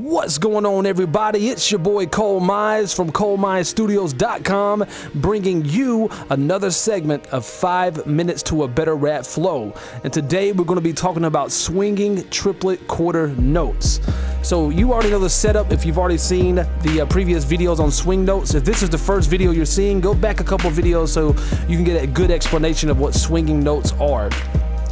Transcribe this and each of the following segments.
What's going on, everybody? It's your boy Cole Mize from ColeMizeStudios.com, bringing you another segment of 5 minutes to a better rap flow. And today we're going to be talking about swinging triplet quarter notes. So you already know the setup if you've already seen the previous videos on swing notes. If this is the first video you're seeing, go back a couple videos so you can get a good explanation of what swinging notes are.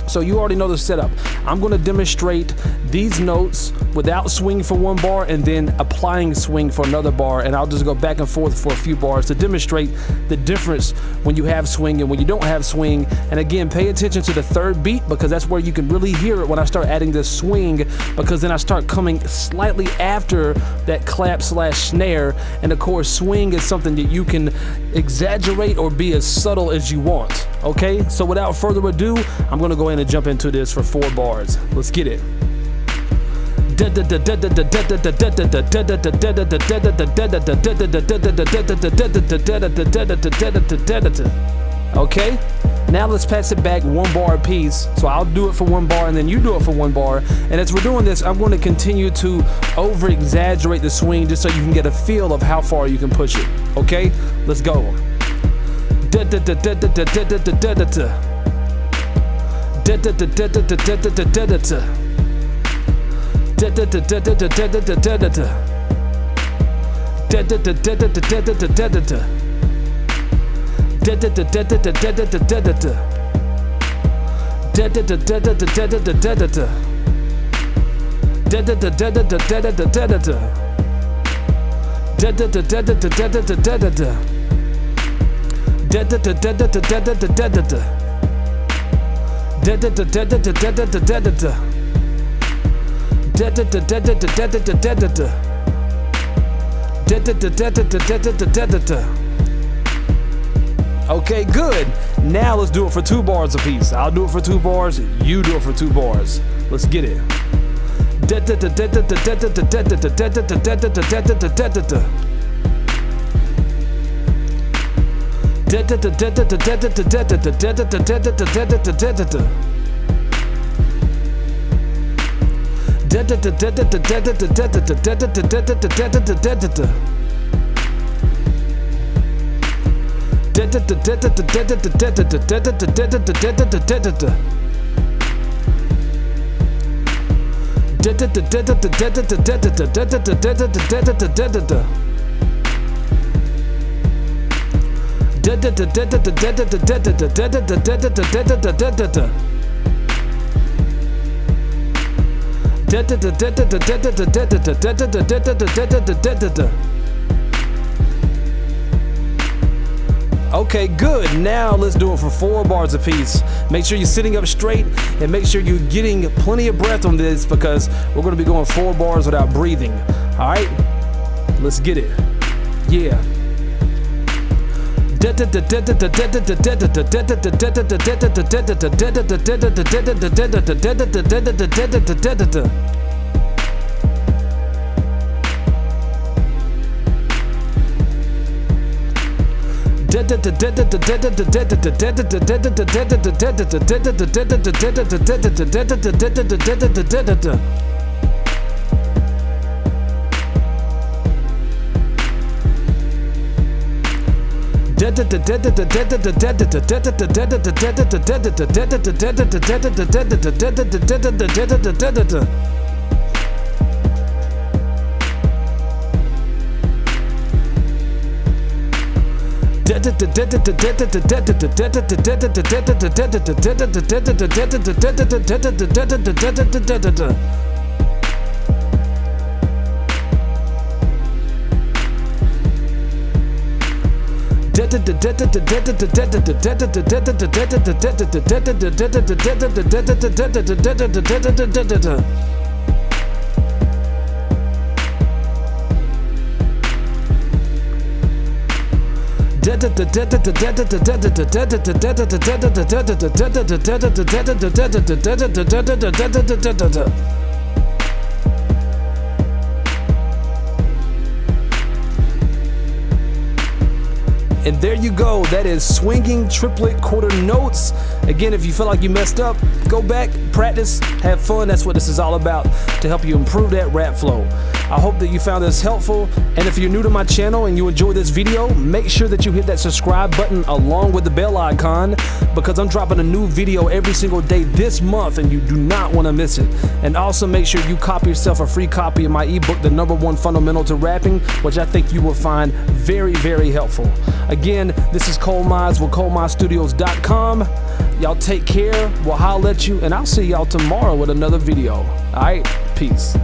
So you already know the setup. I'm going to demonstrate these notes without swing for one bar and then applying swing for another bar, and I'll just go back and forth for a few bars to demonstrate the difference when you have swing and when you don't have swing. And again, pay attention to the third beat because that's where you can really hear it when I start adding this swing, because then I start coming slightly after that clap slash snare. And of course, swing is something that you can exaggerate or be as subtle as you want. Okay, so without further ado, I'm going to go ahead and jump into this for 4 bars. Let's get it. Okay, now let's pass it back 1 bar apiece. So I'll do it for 1 bar and then you do it for 1 bar. And as we're doing this, I'm going to continue to over exaggerate the swing just so you can get a feel of how far you can push it. Okay, let's go. Okay, good. Now let's do it for 2 bars apiece. I'll do it for 2 bars, you do it for 2 bars. Let's get it. Okay, good. Now let's do it for 4 bars apiece. Make sure you're sitting up straight and make sure you're getting plenty of breath on this because we're going to be going 4 bars without breathing. All right, let's get it. Yeah. And there you go, that is swinging triplet quarter notes. Again, if you feel like you messed up, go back, practice, have fun. That's what this is all about, to help you improve that rap flow. I hope that you found this helpful, and if you're new to my channel and you enjoy this video, make sure that you hit that subscribe button along with the bell icon, because I'm dropping a new video every single day this month and you do not want to miss it. And also make sure you copy yourself a free copy of my ebook, The #1 Fundamental to Rapping, which I think you will find very, very helpful. Again, this is Cole Mize with ColeMizeStudios.com. Y'all take care, we'll holler at you, and I'll see y'all tomorrow with another video. All right, peace.